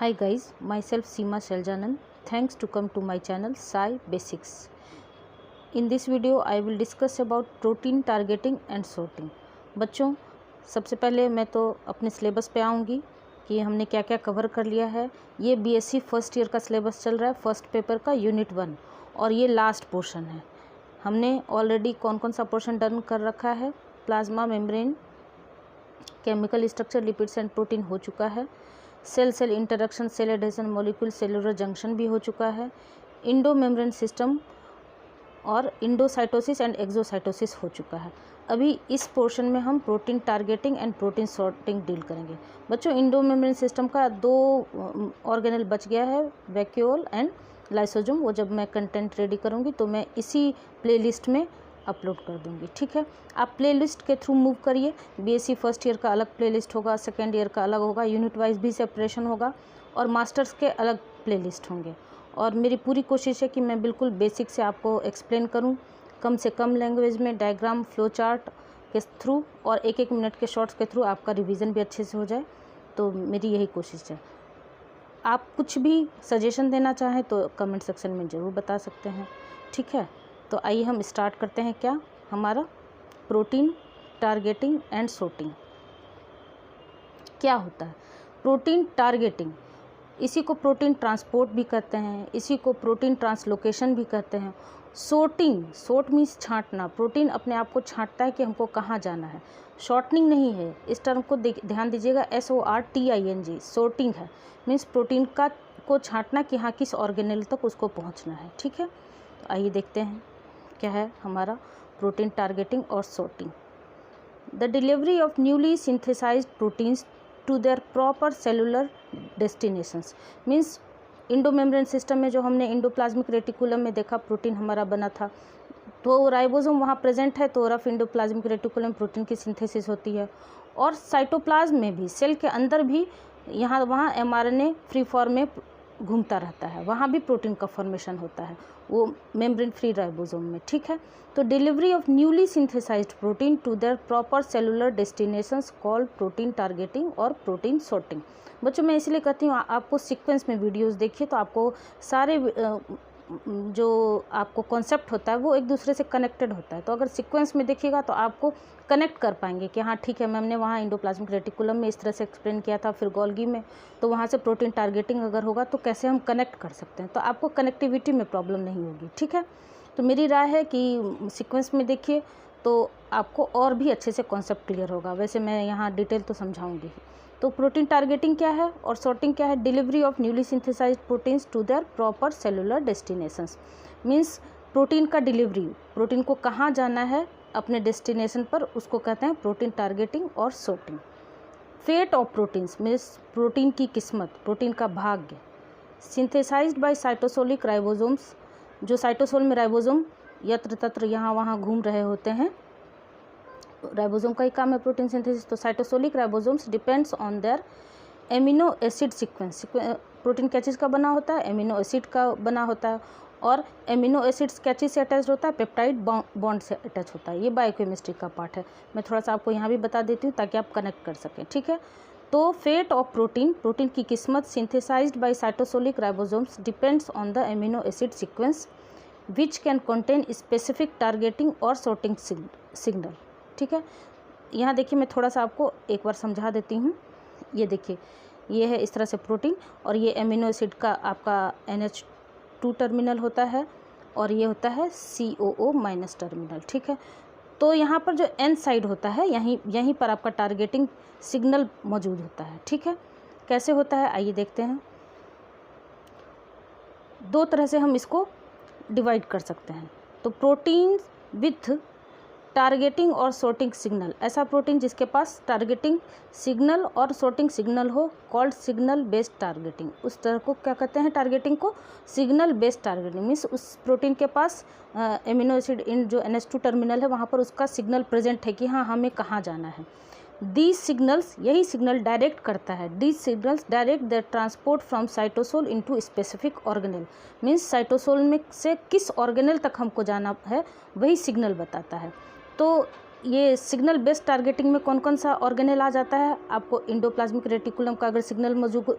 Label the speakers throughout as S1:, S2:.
S1: Hi guys, myself Seema Sheljanan. Thanks to come to my channel Sai Basics. In this video I will discuss about protein targeting and sorting. बच्चों, सबसे पहले मैं तो अपने syllabus पे आऊँगी कि हमने क्या क्या कवर कर लिया है। ये बीएससी फर्स्ट ईयर का सिलेबस चल रहा है, फर्स्ट पेपर का यूनिट 1 और ये लास्ट पोर्शन है। हमने ऑलरेडी कौन कौन सा पोर्शन डन कर रखा है। Plasma membrane, chemical structure, lipids and protein हो चुका है। Cell cell interaction, cell adhesion, molecule cellular junction भी हो चुका है। इंडो मेम्ब्रेन सिस्टम और इंडोसाइटोसिस एंड एक्सोसाइटोसिस हो चुका है। अभी इस पोर्शन में हम protein targeting and protein sorting deal करेंगे। बच्चों, इंडो मेम्ब्रेन सिस्टम का 2 ऑर्गेनल बच गया है, वैक्यूल एंड लाइसोसोम। वो जब मैं कंटेंट रेडी करूँगी तो मैं इसी प्लेलिस्ट में अपलोड कर दूंगी, ठीक है। आप प्लेलिस्ट के थ्रू मूव करिए। बीएससी फर्स्ट ईयर का अलग प्लेलिस्ट होगा, सेकेंड ईयर का अलग होगा, यूनिट वाइज भी सेपरेशन होगा और मास्टर्स के अलग प्लेलिस्ट होंगे। और मेरी पूरी कोशिश है कि मैं बिल्कुल बेसिक से आपको एक्सप्लेन करूं, कम से कम लैंग्वेज में, डायग्राम, फ्लो चार्ट के थ्रू और 1-1 मिनट के शॉर्ट्स के थ्रू आपका रिवीजन भी अच्छे से हो जाए। तो मेरी यही कोशिश है। आप कुछ भी सजेशन देना चाहें तो कमेंट सेक्शन में ज़रूर बता सकते हैं, ठीक है। तो आइए हम स्टार्ट करते हैं क्या हमारा प्रोटीन टारगेटिंग एंड सॉर्टिंग। क्या होता है प्रोटीन टारगेटिंग? इसी को प्रोटीन ट्रांसपोर्ट भी कहते हैं, इसी को प्रोटीन ट्रांसलोकेशन भी कहते हैं। सॉर्टिंग, सॉर्ट मीन्स छांटना। प्रोटीन अपने आप को छांटता है कि हमको कहाँ जाना है। शॉर्टनिंग नहीं है, इस टर्म को ध्यान दीजिएगा, SORTING, सॉर्टिंग है। मीन्स प्रोटीन को छांटना कि हाँ किस ऑर्गेनेल तक उसको पहुँचना है, ठीक है। तो आइए देखते हैं क्या है हमारा प्रोटीन टारगेटिंग और sorting. The delivery of newly synthesised proteins to their proper cellular destinations. Means endomembrane system में जो हमने इंडोप्लाज्मिक रेटिकुलम में देखा प्रोटीन हमारा बना था, तो राइबोसोम वहाँ प्रेजेंट है तो रफ इंडोप्लाज्मिक रेटिकुलम प्रोटीन की सिंथेसिस होती है। और साइटोप्लाज्म में भी, सेल के अंदर भी यहाँ वहाँ mRNA फ्री फॉर्म में घूमता रहता है, वहाँ भी प्रोटीन का फॉर्मेशन होता है, वो मेम्ब्रेन फ्री राइबोसोम में, ठीक है। तो delivery of newly synthesised protein to their proper cellular destinations called protein targeting और प्रोटीन सॉर्टिंग। बच्चों, मैं इसलिए कहती हूँ आपको सीक्वेंस में वीडियोस देखिए तो आपको सारे जो आपको कॉन्सेप्ट होता है वो एक दूसरे से कनेक्टेड होता है। तो अगर सीक्वेंस में देखिएगा तो आपको कनेक्ट कर पाएंगे कि हाँ ठीक है, मैम ने वहाँ इंडोप्लाज्मिक रेटिकुलम में इस तरह से एक्सप्लेन किया था, फिर गोल्गी में तो वहाँ से प्रोटीन टारगेटिंग अगर होगा तो कैसे हम कनेक्ट कर सकते हैं, तो आपको कनेक्टिविटी में प्रॉब्लम नहीं होगी, ठीक है। तो मेरी राय है कि सीक्वेंस में देखिए तो आपको और भी अच्छे से कॉन्सेप्ट क्लियर होगा। वैसे मैं यहाँ डिटेल तो समझाऊंगी ही। तो प्रोटीन टारगेटिंग क्या है और सॉर्टिंग क्या है? Delivery of newly synthesised proteins to their proper cellular destinations. Means protein का डिलीवरी, प्रोटीन को कहाँ जाना है अपने डेस्टिनेशन पर, उसको कहते हैं प्रोटीन टारगेटिंग और sorting. Fate of proteins means protein की किस्मत, प्रोटीन का भाग्य। सिंथेसाइज्ड बाय साइटोसोलिक राइबोसोम्स, जो साइटोसोल में राइबोसोम यत्र तत्र यहाँ वहाँ घूम रहे होते हैं। राइबोसोम का ही काम है प्रोटीन सिंथेसिस। तो cytosolic ribosomes depends on their amino acid sequence. Protein क्या चीज़ का बना होता है? एमिनो एसिड का बना होता है। और एमिनो एसिड्स क्या चीज़ से अटैच होता है? पेप्टाइड बॉन्ड से अटैच होता है। ये बायोकेमिस्ट्री का पार्ट है, मैं थोड़ा सा आपको यहाँ भी बता देती हूँ ताकि आप कनेक्ट कर सकें, ठीक है। तो फेट ऑफ प्रोटीन, प्रोटीन की किस्मत, synthesised by cytosolic ribosomes depends on the amino acid sequence which can contain specific targeting और सॉर्टिंग सिग्नल, ठीक है। यहाँ देखिए, मैं थोड़ा सा आपको एक बार समझा देती हूँ। ये देखिए, ये है इस तरह से प्रोटीन और ये एमिनो एसिड का आपका NH2 टर्मिनल होता है और ये होता है COO- टर्मिनल, ठीक है। तो यहाँ पर जो N साइड होता है, यहीं पर आपका टारगेटिंग सिग्नल मौजूद होता है, ठीक है। कैसे होता है आइए देखते हैं। 2 तरह से हम इसको डिवाइड कर सकते हैं। तो प्रोटीन विथ टारगेटिंग और सॉर्टिंग सिग्नल, ऐसा प्रोटीन जिसके पास टारगेटिंग सिग्नल और सॉर्टिंग सिग्नल हो, कॉल्ड सिग्नल बेस्ड टारगेटिंग। उस तरह को क्या कहते हैं? टारगेटिंग को सिग्नल बेस्ड टारगेटिंग। मीन्स उस प्रोटीन के पास एमिनो एसिड इन जो NH2 टर्मिनल है वहाँ पर उसका सिग्नल प्रेजेंट है कि हाँ हमें कहाँ जाना है। दीज सिग्नल्स, यही सिग्नल डायरेक्ट करता है, these signals direct the transport from cytosol into specific organelle. Means cytosol में से किस ऑर्गेनेल तक हमको जाना है वही सिग्नल बताता है। तो ये सिग्नल बेस्ड टारगेटिंग में कौन कौन सा ऑर्गेनेल आ जाता है? आपको इंडोप्लाज्मिक रेटिकुलम का अगर सिग्नल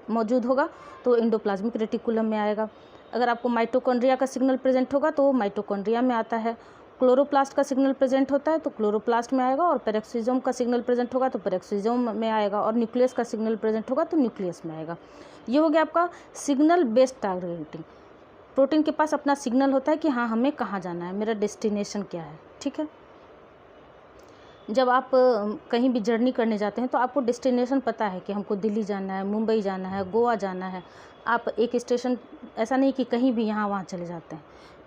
S1: मौजूद होगा तो इंडोप्लाज्मिक रेटिकुलम में आएगा। अगर आपको माइटोकॉन्ड्रिया का सिग्नल प्रेजेंट होगा तो वो माइटोकॉन्ड्रिया में आता है। क्लोरोप्लास्ट का सिग्नल प्रेजेंट होता है तो क्लोरोप्लास्ट में आएगा, और पेरोक्सिसोम का सिग्नल प्रेजेंट होगा तो पेरोक्सिसोम में आएगा, और न्यूक्लियस का सिग्नल प्रेजेंट होगा तो न्यूक्लियस में आएगा। ये हो गया आपका सिग्नल बेस्ड टारगेटिंग। प्रोटीन के पास अपना सिग्नल होता है कि हाँ हमें कहाँ जाना है, मेरा डेस्टिनेशन क्या है। ठीक है, जब आप कहीं भी जर्नी करने जाते हैं तो आपको डेस्टिनेशन पता है कि हमको दिल्ली जाना है, मुंबई जाना है, गोवा जाना है। आप एक स्टेशन, ऐसा नहीं कि कहीं भी यहाँ वहाँ चले जाते हैं।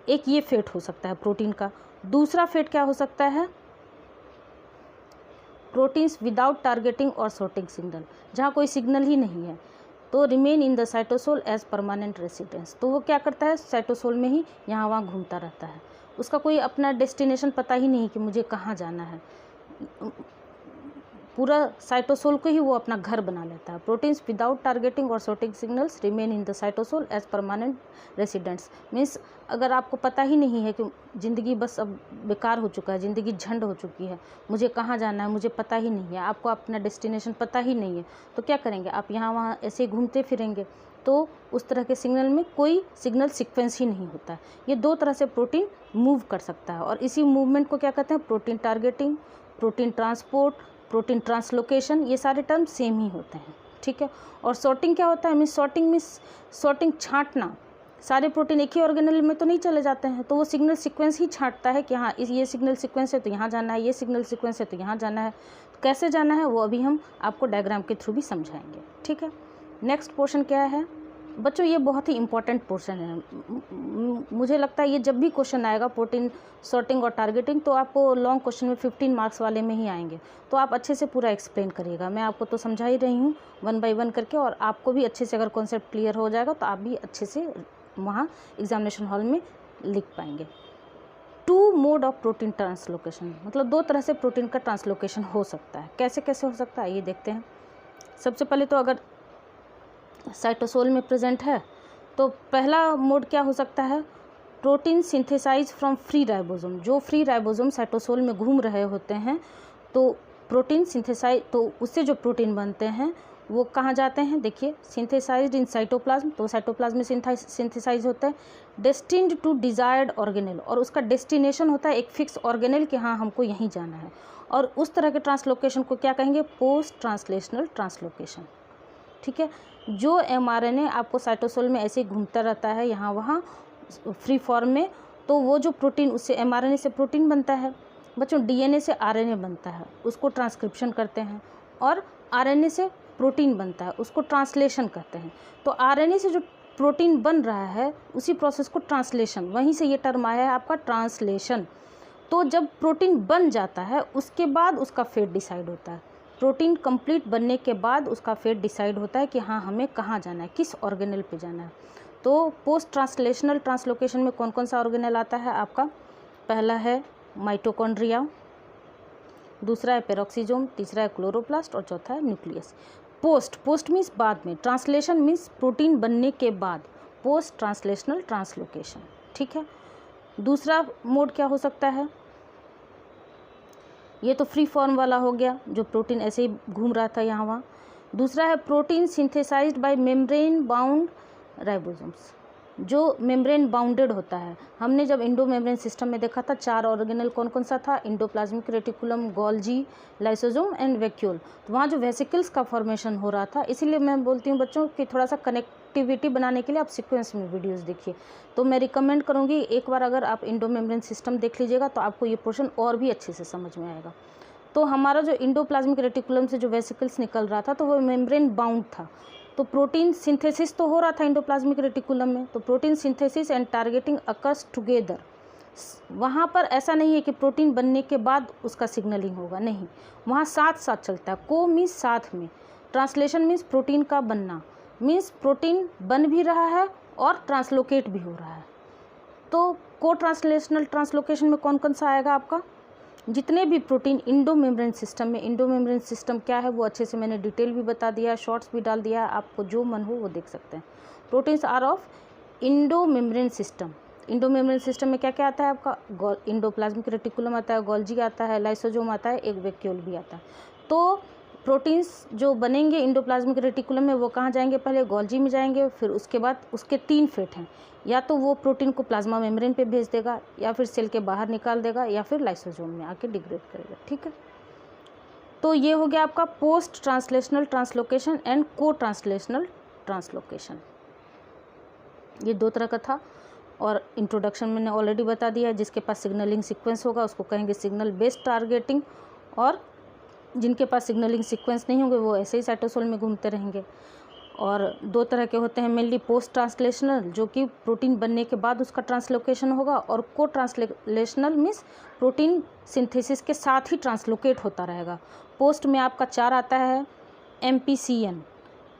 S1: एक ये फेट हो सकता है प्रोटीन का। दूसरा फेट क्या हो सकता है? प्रोटीन्स विदाउट टारगेटिंग और सॉर्टिंग सिग्नल, जहाँ कोई सिग्नल ही नहीं है तो remain in the cytosol as permanent residence. तो वो क्या करता है? साइटोसोल में ही यहाँ वहाँ घूमता रहता है। उसका कोई अपना डेस्टिनेशन पता ही नहीं कि मुझे कहाँ जाना है। पूरा साइटोसोल को ही वो अपना घर बना लेता है। प्रोटीन्स विदाउट टारगेटिंग और sorting signals remain in the cytosol as permanent residents. Means अगर आपको पता ही नहीं है कि ज़िंदगी बस अब बेकार हो चुका है, ज़िंदगी झंड हो चुकी है, मुझे कहाँ जाना है मुझे पता ही नहीं है, आपको अपना डेस्टिनेशन पता ही नहीं है, तो क्या करेंगे? आप यहाँ वहाँ ऐसे ही घूमते फिरेंगे। तो उस तरह के सिग्नल में कोई सिग्नल सीक्वेंस ही नहीं होता है। ये दो तरह से प्रोटीन मूव कर सकता है, और इसी मूवमेंट को क्या कहते हैं? Protein targeting, protein transport, protein translocation. ये सारे टर्म सेम ही होते हैं। ठीक है, और सॉर्टिंग क्या होता है? मीन्स सॉर्टिंग छांटना। सारे प्रोटीन एक ही ऑर्गेनेल में तो नहीं चले जाते हैं, तो वो सिग्नल सीक्वेंस ही छांटता है कि हाँ ये सिग्नल सीक्वेंस है तो यहाँ जाना है, ये सिग्नल सीक्वेंस है तो यहाँ जाना है। कैसे जाना है वो अभी हम आपको डायग्राम के थ्रू भी समझाएंगे। ठीक है, नेक्स्ट पोर्शन क्या है बच्चों? ये बहुत ही इंपॉर्टेंट पोर्शन है। मुझे लगता है ये जब भी क्वेश्चन आएगा प्रोटीन सॉर्टिंग और टारगेटिंग, तो आपको लॉन्ग क्वेश्चन में 15 मार्क्स वाले में ही आएंगे। तो आप अच्छे से पूरा एक्सप्लेन करिएगा। मैं आपको तो समझा ही रही हूँ 1 बाय 1 करके, और आपको भी अच्छे से अगर कॉन्सेप्ट क्लियर हो जाएगा तो आप भी अच्छे से वहाँ एग्जामिनेशन हॉल में लिख पाएंगे। 2 मोड ऑफ प्रोटीन ट्रांसलोकेशन, मतलब 2 तरह से प्रोटीन का ट्रांसलोकेशन हो सकता है। कैसे कैसे हो सकता है ये देखते हैं। सबसे पहले तो अगर साइटोसोल में प्रेजेंट है तो पहला मोड क्या हो सकता है? Protein synthesise from free ribosome. जो फ्री राइबोसोम साइटोसोल में घूम रहे होते हैं तो प्रोटीन सिंथेसाइज, तो उससे जो प्रोटीन बनते हैं वो कहाँ जाते हैं? देखिए, सिंथेसाइज्ड इन साइटोप्लाज्म, तो साइटोप्लाज्म में सिंथेसाइज होता है। डेस्टिन्ड टू डिजायर्ड ऑर्गेनेल, और उसका डेस्टिनेशन होता है एक फिक्स ऑर्गेनेल कि हाँ हमको यहीं जाना है। और उस तरह के ट्रांसलोकेशन को क्या कहेंगे? Post translational translocation. ठीक है, जो mRNA आपको साइटोसोल में ऐसे ही घूमता रहता है यहाँ वहाँ फ्री फॉर्म में, तो वो जो प्रोटीन, उससे mRNA से प्रोटीन बनता है बच्चों, DNA से RNA बनता है, उसको ट्रांसक्रिप्शन करते हैं, और RNA से प्रोटीन बनता है, उसको ट्रांसलेशन कहते हैं। तो RNA से जो प्रोटीन बन रहा है उसी प्रोसेस को ट्रांसलेशन, वहीं से ये टर्म आया है आपका ट्रांसलेशन। तो जब प्रोटीन बन जाता है उसके बाद उसका फेट डिसाइड होता है। प्रोटीन कंप्लीट बनने के बाद उसका फेट डिसाइड होता है कि हाँ हमें कहाँ जाना है, किस ऑर्गेनेल पे जाना है। तो पोस्ट ट्रांसलेशनल ट्रांसलोकेशन में कौन कौन सा ऑर्गेनेल आता है आपका? पहला है माइटोकॉन्ड्रिया, दूसरा है पेरोक्सिसोम, तीसरा है क्लोरोप्लास्ट, और चौथा है न्यूक्लियस। पोस्ट मीन्स बाद में, ट्रांसलेशन मीन्स प्रोटीन बनने के बाद, पोस्ट ट्रांसलेशनल ट्रांसलोकेशन। ठीक है, दूसरा मोड क्या हो सकता है? ये तो फ्री फॉर्म वाला हो गया, जो प्रोटीन ऐसे ही घूम रहा था यहाँ वहाँ। दूसरा है protein synthesised by membrane bound ribosomes, जो मेम्ब्रेन बाउंडेड होता है। हमने जब इंडो मेम्ब्रेन सिस्टम में देखा था 4 ऑर्गेनल कौन कौन सा था? Endoplasmic reticulum, Golgi, lysosome and vacuole. तो वहाँ जो वेसिकल्स का फॉर्मेशन हो रहा था, इसीलिए मैं बोलती हूँ बच्चों कि थोड़ा सा कनेक्टिविटी बनाने के लिए आप सीक्वेंस में वीडियोस देखिए। तो मैं रिकमेंड करूँगी एक बार अगर आप इंडो मेम्ब्रेन सिस्टम देख लीजिएगा तो आपको ये पोर्शन और भी अच्छे से समझ में आएगा। तो हमारा जो इंडोप्लाज्मिक रेटिकुलम से जो वेसिकल्स निकल रहा था तो वो मेम्ब्रेन बाउंड था। तो प्रोटीन सिंथेसिस तो हो रहा था इंडोप्लाज्मिक रेटिकुलम में, तो protein synthesis and targeting occurs together. वहाँ पर ऐसा नहीं है कि प्रोटीन बनने के बाद उसका सिग्नलिंग होगा, नहीं, वहाँ साथ साथ चलता है। को मीन्स साथ में, ट्रांसलेशन मीन्स प्रोटीन का बनना, मीन्स प्रोटीन बन भी रहा है और ट्रांसलोकेट भी हो रहा है। तो को ट्रांसलेशनल ट्रांसलोकेशन में कौन कौन सा आएगा आपका? जितने भी प्रोटीन इंडो मेम्ब्रेन सिस्टम में, इंडो मेम्ब्रेन सिस्टम क्या है वो अच्छे से मैंने डिटेल भी बता दिया है, शॉर्ट्स भी डाल दिया है, आपको जो मन हो वो देख सकते हैं। Proteins are of endo membrane system, endo membrane system में क्या क्या आता है आपका, इंडोप्लाज्मिक रेटिकुलम आता है, गोल्जी आता है, लाइसोसोम आता है, एक वैक्यूल भी आता है। तो प्रोटीन्स जो बनेंगे इंडोप्लाज्मिक रेटिकुलम में वो कहाँ जाएंगे, पहले गोल्जी में जाएंगे, फिर उसके बाद उसके 3 फेट हैं, या तो वो प्रोटीन को प्लाज्मा मेम्ब्रेन पे भेज देगा, या फिर सेल के बाहर निकाल देगा, या फिर लाइसोसोम में आके डिग्रेड करेगा। ठीक है, तो ये हो गया आपका पोस्ट ट्रांसलेशनल ट्रांसलोकेशन एंड को ट्रांसलेशनल ट्रांसलोकेशन। ये 2 तरह का था, और इंट्रोडक्शन मैंने ऑलरेडी बता दिया है। जिसके पास सिग्नलिंग सीक्वेंस होगा उसको कहेंगे सिग्नल बेस्ड टारगेटिंग, और जिनके पास सिग्नलिंग सीक्वेंस नहीं होंगे वो ऐसे ही साइटोसोल में घूमते रहेंगे। और 2 तरह के होते हैं मेनली, पोस्ट ट्रांसलेशनल जो कि प्रोटीन बनने के बाद उसका ट्रांसलोकेशन होगा, और को ट्रांसलेशनल मीन्स प्रोटीन सिंथेसिस के साथ ही ट्रांसलोकेट होता रहेगा। पोस्ट में आपका 4 आता है, MPCN,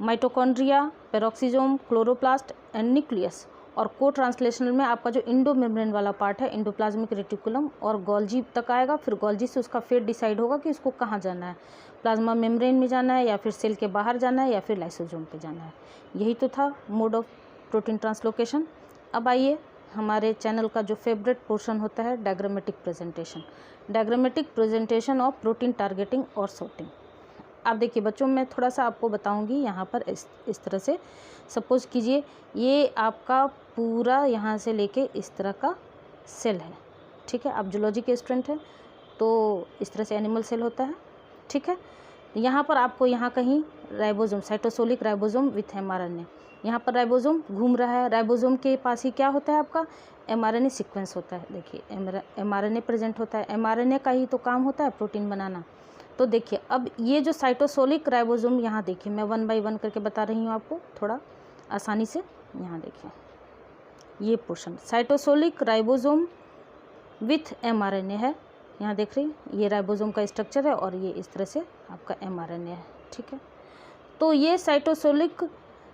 S1: mitochondria, peroxisome, chloroplast and nucleus. और को ट्रांसलेशनल में आपका जो इंडो मेम्ब्रेन वाला पार्ट है, इंडोप्लाज्मिक रेटिकुलम और गोल्जी तक आएगा, फिर गोल्जी से उसका फेट डिसाइड होगा कि उसको कहाँ जाना है, प्लाज्मा मेम्ब्रेन में जाना है, या फिर सेल के बाहर जाना है, या फिर लाइसोसोम पे जाना है। यही तो था मोड ऑफ प्रोटीन ट्रांसलोकेशन। अब आइए हमारे चैनल का जो फेवरेट पोर्शन होता है, diagrammatic presentation. Diagrammatic presentation of protein targeting और सॉर्टिंग। आप देखिए बच्चों, मैं थोड़ा सा आपको बताऊंगी यहाँ पर इस तरह से। सपोज़ कीजिए ये आपका पूरा यहाँ से लेके इस तरह का सेल है। ठीक है, आप जूलॉजी के स्टूडेंट हैं तो इस तरह से एनिमल सेल होता है। ठीक है, यहाँ पर आपको यहाँ कहीं ribosome, cytosolic ribosome with mRNA, यहाँ पर राइबोसोम घूम रहा है। राइबोसोम के पास ही क्या होता है आपका, mRNA सीक्वेंस होता है। देखिए mRNA प्रेजेंट होता है, mRNA का ही तो काम होता है प्रोटीन बनाना। तो देखिए अब ये जो साइटोसोलिक राइबोसोम, यहाँ देखिए मैं 1 बाय 1 करके बता रही हूँ आपको थोड़ा आसानी से। यहाँ देखिए ये portion cytosolic ribosome with mRNA है, यहाँ देख रही हैं ये राइबोसोम का स्ट्रक्चर है, और ये इस तरह से आपका mRNA है। ठीक है, तो ये cytosolic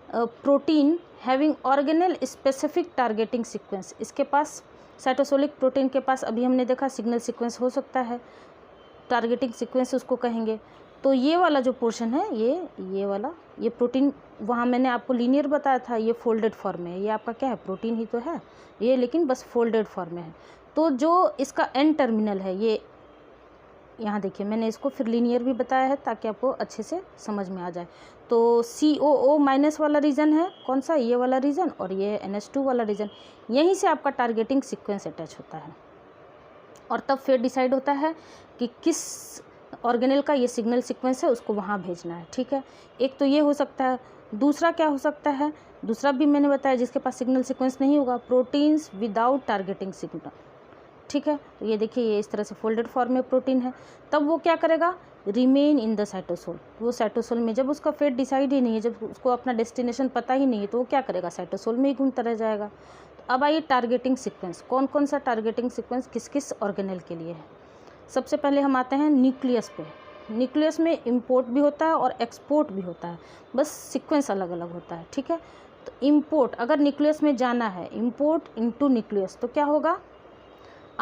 S1: protein having organelle specific targeting sequence, इसके पास साइटोसोलिक प्रोटीन के पास अभी हमने देखा सिग्नल सीक्वेंस हो सकता है, टारगेटिंग सीक्वेंस उसको कहेंगे। तो ये वाला जो पोर्शन है, ये वाला, ये प्रोटीन, वहाँ मैंने आपको लीनियर बताया था, ये फोल्डेड फॉर्म में है। ये आपका क्या है, प्रोटीन ही तो है ये, लेकिन बस फोल्डेड फॉर्म में है। तो जो इसका एन टर्मिनल है, ये यहाँ देखिए मैंने इसको फिर लीनियर भी बताया है ताकि आपको अच्छे से समझ में आ जाए। तो COO माइनस वाला रीजन है कौन सा, ये वाला रीजन, और ये NH2 वाला रीजन, यहीं से आपका टारगेटिंग सीक्वेंस अटैच होता है। और तब फिर डिसाइड होता है कि किस ऑर्गेनेल का ये सिग्नल सीक्वेंस है, उसको वहाँ भेजना है। ठीक है, एक तो ये हो सकता है। दूसरा क्या हो सकता है, दूसरा भी मैंने बताया जिसके पास सिग्नल सीक्वेंस नहीं होगा, प्रोटीन्स विदाउट टारगेटिंग सिग्नल। ठीक है, तो ये देखिए ये इस तरह से फोल्डेड फॉर्म में प्रोटीन है। तब वो क्या करेगा, रिमेन इन द साइटोसोल। वो साइटोसोल में, जब उसका फेट डिसाइड ही नहीं है, जब उसको अपना डेस्टिनेशन पता ही नहीं है, तो वो क्या करेगा, साइटोसोल में ही घूमता रह जाएगा। तो अब आइए टारगेटिंग सीक्वेंस, कौन कौन सा टारगेटिंग सीक्वेंस किस किस ऑर्गेनेल के लिए है। सबसे पहले हम आते हैं न्यूक्लियस पे। न्यूक्लियस में इंपोर्ट भी होता है और एक्सपोर्ट भी होता है, बस सीक्वेंस अलग अलग होता है। ठीक है, तो इंपोर्ट, अगर न्यूक्लियस में जाना है, इंपोर्ट इनटू न्यूक्लियस, तो क्या होगा,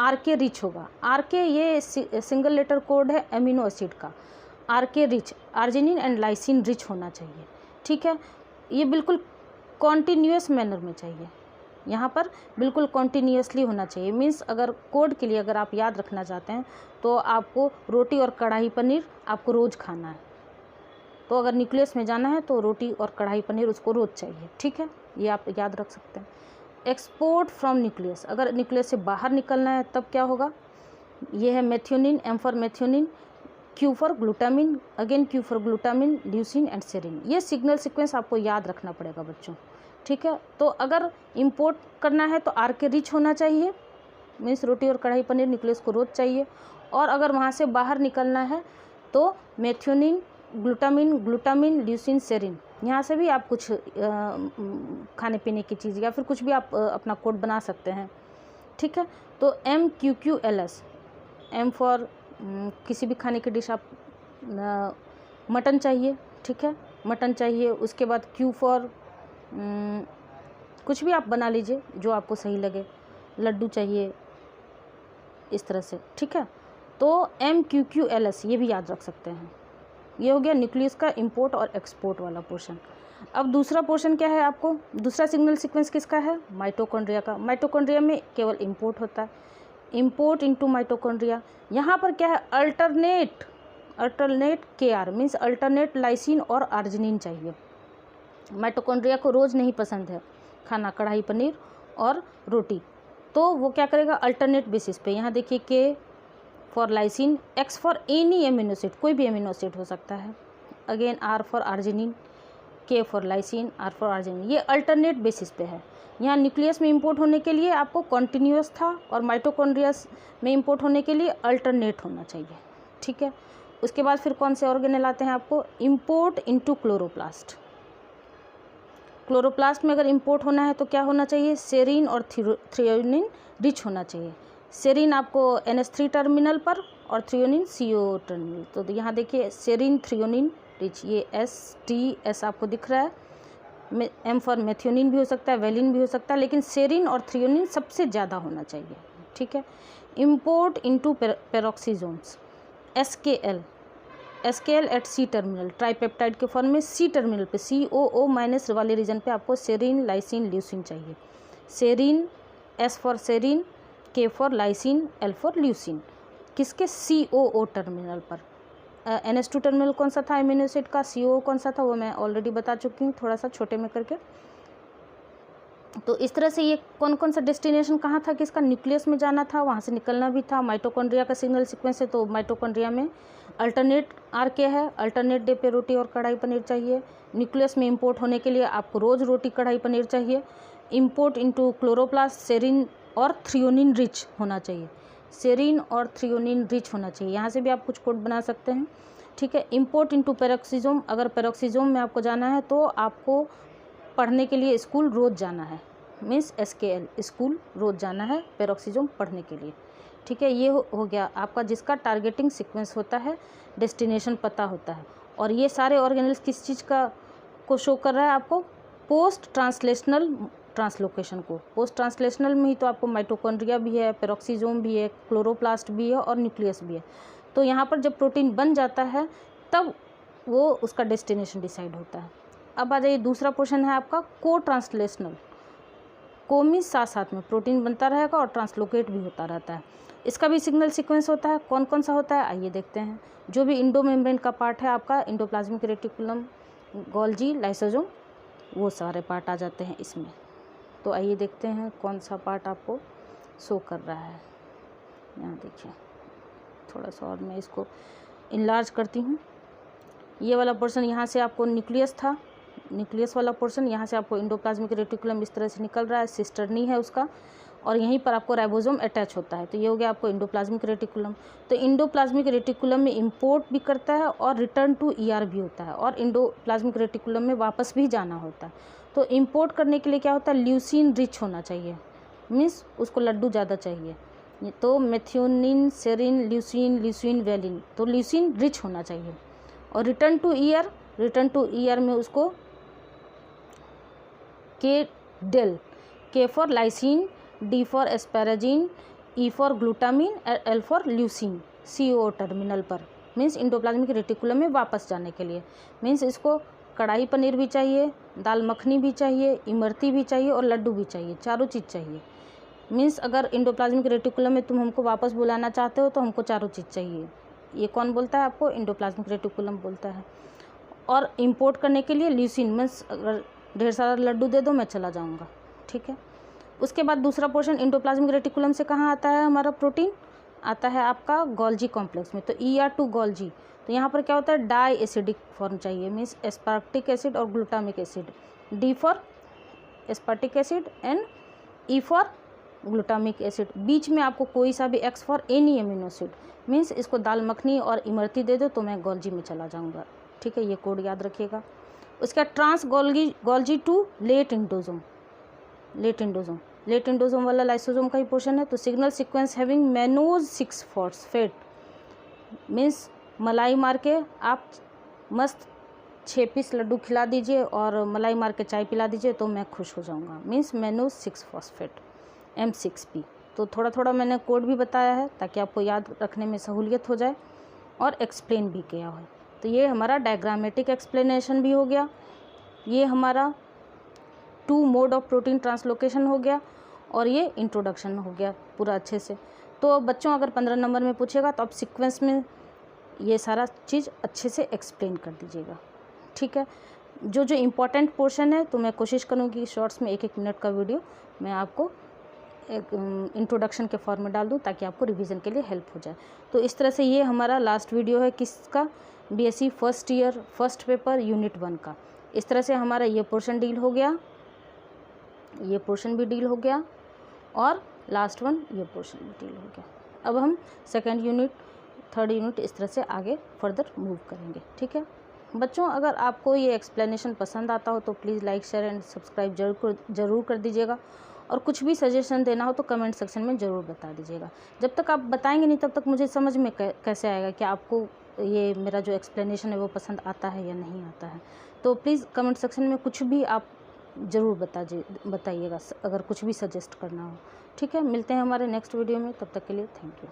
S1: RK रिच होगा। RK ये सिंगल लेटर कोड है एमिनो एसिड का। RK rich, arginine and lysine rich होना चाहिए। ठीक है, ये बिल्कुल कॉन्टीन्यूअस मैनर में चाहिए, यहाँ पर बिल्कुल कॉन्टीन्यूअसली होना चाहिए। मीन्स अगर कोड के लिए अगर आप याद रखना चाहते हैं तो आपको रोटी और कढ़ाई पनीर आपको रोज़ खाना है। तो अगर न्यूक्लियस में जाना है तो रोटी और कढ़ाई पनीर उसको रोज़ चाहिए। ठीक है, ये आप याद रख सकते हैं। एक्सपोर्ट फ्रॉम न्यूक्लियस, अगर न्यूक्लियस से बाहर निकलना है तब क्या होगा, ये है methionine, M for methionine, Q for glutamine, again Q for glutamine, leucine and serine. ये सिग्नल सीक्वेंस आपको याद रखना पड़ेगा बच्चों। ठीक है, तो अगर इंपोर्ट करना है तो RK रिच होना चाहिए, मीन्स रोटी और कढ़ाई पनीर न्यूक्लियस को रोज चाहिए। और अगर वहाँ से बाहर निकलना है तो मेथियोनिन, ग्लूटामिन, ल्यूसिन, सेरिन, यहाँ से भी आप कुछ खाने पीने की चीज़ या फिर कुछ भी आप अपना कोड बना सकते हैं। ठीक है, तो MQQLS, M फॉर किसी भी खाने की डिश, आप मटन चाहिए। ठीक है, मटन चाहिए। उसके बाद Q फॉर कुछ भी आप बना लीजिए जो आपको सही लगे, लड्डू चाहिए, इस तरह से। ठीक है, तो MQQLS ये भी याद रख सकते हैं। ये हो गया न्यूक्लियस का इंपोर्ट और एक्सपोर्ट वाला पोर्शन। अब दूसरा पोर्शन क्या है आपको, दूसरा सिग्नल सीक्वेंस किसका है, माइटोकॉन्ड्रिया का। माइटोकॉन्ड्रिया में केवल इंपोर्ट होता है, इंपोर्ट इनटू माइटोकॉन्ड्रिया। यहाँ पर क्या है, alternate KR means alternate lysine और आर्जिनिन चाहिए। माइटोकॉन्ड्रिया को रोज़ नहीं पसंद है खाना कढ़ाई पनीर और रोटी, तो वो क्या करेगा, अल्टरनेट बेसिस पे। यहाँ देखिए K for lysine, X for any amino acid, कोई भी एमिनो एसिड हो सकता है, again R for arginine, K for lysine, R for arginine. ये अल्टरनेट बेसिस पे है। यहाँ न्यूक्लियस में इंपोर्ट होने के लिए आपको कॉन्टिन्यूस था और माइटोकॉन्ड्रिया में इंपोर्ट होने के लिए अल्टरनेट होना चाहिए, ठीक है। उसके बाद फिर कौन से ऑर्गेनेल आते हैं आपको, इंपोर्ट इनटू क्लोरोप्लास्ट। क्लोरोप्लास्ट में अगर इंपोर्ट होना है तो क्या होना चाहिए, सेरीन और थ्रियोनिन रिच होना चाहिए। सेरीन आपको NH3 टर्मिनल पर और थ्रियोनिन CO टर्मिनल। तो यहाँ देखिए सेरीन थ्रियोनिन रिच, ये S आपको दिख रहा है। M फॉर मेथियोनिन भी हो सकता है, वेलिन भी हो सकता है, लेकिन सेरीन और थ्रियोनिन सबसे ज़्यादा होना चाहिए, ठीक है। Import into peroxisomes, SKL at C terminal, tripeptide के फॉर्म में C टर्मिनल पे COO माइनस वाले रीजन पे आपको सेरीन, लाइसिन, ल्यूसिन चाहिए। Serine, S for serine, K for lysine, L for leucine, किसके, COO टर्मिनल पर। NH2 टर्मिनल कौन सा था एमिनो एसिड का, COO कौन सा था वो मैं ऑलरेडी बता चुकी हूँ, थोड़ा सा छोटे में करके। तो इस तरह से ये कौन कौन सा डेस्टिनेशन कहाँ था कि इसका, न्यूक्लियस में जाना था, वहाँ से निकलना भी था। माइटोकॉन्ड्रिया का सिग्नल सीक्वेंस है, तो माइटोकॉन्ड्रिया में अल्टरनेट RK है, अल्टरनेट डे पे रोटी और कढ़ाई पनीर चाहिए। न्यूक्लियस में इंपोर्ट होने के लिए आपको रोज़ रोटी कढ़ाई पनीर चाहिए। इंपोर्ट इनटू क्लोरोप्लास्ट, सेरीन और थ्रियोनिन रिच होना चाहिए, सेरीन और थ्रियोनिन रिच होना चाहिए। यहाँ से भी आप कुछ कोड बना सकते हैं, ठीक है। इंपोर्ट इनटू पेरोक्सीसोम, अगर पेरोक्सीसोम में आपको जाना है तो आपको पढ़ने के लिए स्कूल रोज़ जाना है, मीन्स SKL, स्कूल रोज़ जाना है पेरोक्सीसोम पढ़ने के लिए, ठीक है। ये हो गया आपका जिसका टारगेटिंग सीक्वेंस होता है, डेस्टिनेशन पता होता है। और ये सारे ऑर्गेनल्स किस चीज़ को शो कर रहा है आपको, पोस्ट ट्रांसलेशनल ट्रांसलोकेशन को। पोस्ट ट्रांसलेशनल में ही तो आपको माइटोकॉन्ड्रिया भी है, पेरोक्सीसोम भी है, क्लोरोप्लास्ट भी है और न्यूक्लियस भी है। तो यहाँ पर जब प्रोटीन बन जाता है तब वो उसका डेस्टिनेशन डिसाइड होता है। अब आ जाइए, दूसरा पोर्शन है आपका को ट्रांसलेशनल। को मीन्स साथ साथ में प्रोटीन बनता रहेगा और ट्रांसलोकेट भी होता रहता है। इसका भी सिग्नल सीक्वेंस होता है, कौन कौन सा होता है आइए देखते हैं। जो भी इंडो मेम्ब्रेन का पार्ट है आपका, इंडोप्लाज्मिक रेटिकुलम, गोल्जी, लाइसोसोम, वो सारे पार्ट आ जाते हैं इसमें। तो आइए देखते हैं कौन सा पार्ट आपको शो कर रहा है। यहाँ देखिए, थोड़ा सा और मैं इसको इनलार्ज करती हूँ। ये वाला पोर्शन यहाँ से आपको न्यूक्लियस था, न्यूक्लियस वाला पोर्शन, यहाँ से आपको इंडोप्लाज्मिक रेटिकुलम इस तरह से निकल रहा है, सिस्टर्नी है उसका, और यहीं पर आपको राइबोसोम अटैच होता है। तो ये हो गया आपको इंडोप्लाज्मिक रेटिकुलम। तो इंडोप्लाज्मिक रेटिकुलम में इंपोर्ट भी करता है और रिटर्न टू ER भी होता है, और इंडोप्लाज्मिक रेटिकुलम में वापस भी जाना होता है। तो इंपोर्ट करने के लिए क्या होता है, ल्यूसिन रिच होना चाहिए, मीन्स उसको लड्डू ज़्यादा चाहिए। तो मेथियोनिन, सेरीन, ल्यूसिन, वेलिन, तो ल्यूसिन रिच होना चाहिए। और रिटर्न टू ER में उसको K for lysine, D for asparagine, E for glutamine, L for leucine, CO terminal पर, मीन्स इंडोप्लाज्मिक रेटिकुलम में वापस जाने के लिए। मीन्स इसको कढ़ाई पनीर भी चाहिए, दाल मखनी भी चाहिए, इमरती भी चाहिए और लड्डू भी चाहिए, चारों चीज़ चाहिए। मीन्स अगर इंडोप्लाज्मिक रेटिकुलम में तुम हमको वापस बुलाना चाहते हो तो हमको चारों चीज़ चाहिए। ये कौन बोलता है आपको, इंडोप्लाज्मिक रेटिकुलम बोलता है। और इंपोर्ट करने के लिए ल्यूसिन, मीन्स अगर ढेर सारा लड्डू दे दो मैं चला जाऊंगा, ठीक है। उसके बाद दूसरा पोर्शन इंडोप्लाज्मिक रेटिकुलम से कहाँ आता है, हमारा प्रोटीन आता है आपका गोल्जी कॉम्प्लेक्स में। तो ER टू गोल्जी, तो यहाँ पर क्या होता है, डाई एसिडिक फॉर्म चाहिए, मीन्स एस्पार्टिक एसिड और glutamic acid. D for aspartic acid and E for glutamic acid. बीच में आपको कोई सा भी X for any amino acid, means इसको दाल मखनी और इमरती दे दो तो मैं गोल्जी में चला जाऊँगा, ठीक है। ये कोड याद रखिएगा। उसका ट्रांस गोल्जी टू लेट इंडोसोम वाला लाइसोसोम का ही पोर्शन है। तो signal sequence having mannose 6 phosphate, means मलाई मार के आप मस्त 6 पीस लड्डू खिला दीजिए और मलाई मार के चाय पिला दीजिए तो मैं खुश हो जाऊंगा, मीन्स मैनोज 6 फॉस्फेट, M6P। तो थोड़ा थोड़ा मैंने कोड भी बताया है ताकि आपको याद रखने में सहूलियत हो जाए और एक्सप्लेन भी किया है। तो ये हमारा डायग्रामेटिक एक्सप्लेनेशन भी हो गया ये हमारा 2 मोड ऑफ प्रोटीन ट्रांसलोकेशन हो गया और ये इंट्रोडक्शन हो गया पूरा अच्छे से। तो बच्चों अगर 15 नंबर में पूछेगा तो आप सीक्वेंस में ये सारा चीज़ अच्छे से एक्सप्लेन कर दीजिएगा, ठीक है। जो जो इम्पोर्टेंट पोर्शन है तो मैं कोशिश करूँगी शॉर्ट्स में 1-1 मिनट का वीडियो मैं आपको एक इंट्रोडक्शन के फॉर्म में डाल दूँ ताकि आपको रिवीजन के लिए हेल्प हो जाए। तो इस तरह से ये हमारा लास्ट वीडियो है किसका, BSc first year first paper unit 1 का। इस तरह से हमारा ये पोर्शन डील हो गया, ये पोर्शन भी डील हो गया और लास्ट वन ये पोर्शन भी डील हो गया। अब हम सेकेंड यूनिट थर्ड यूनिट इस तरह से आगे फर्दर मूव करेंगे, ठीक है बच्चों। अगर आपको ये एक्सप्लेनेशन पसंद आता हो तो please like share and subscribe ज़रूर कर दीजिएगा और कुछ भी सजेशन देना हो तो कमेंट सेक्शन में ज़रूर बता दीजिएगा। जब तक आप बताएंगे नहीं तब तक मुझे समझ में कैसे आएगा कि आपको ये मेरा जो एक्सप्लेनेशन है वो पसंद आता है या नहीं आता है। तो प्लीज़ कमेंट सेक्शन में कुछ भी आप ज़रूर बताइएगा अगर कुछ भी सजेस्ट करना हो, ठीक है। मिलते हैं हमारे नेक्स्ट वीडियो में, तब तक के लिए थैंक यू।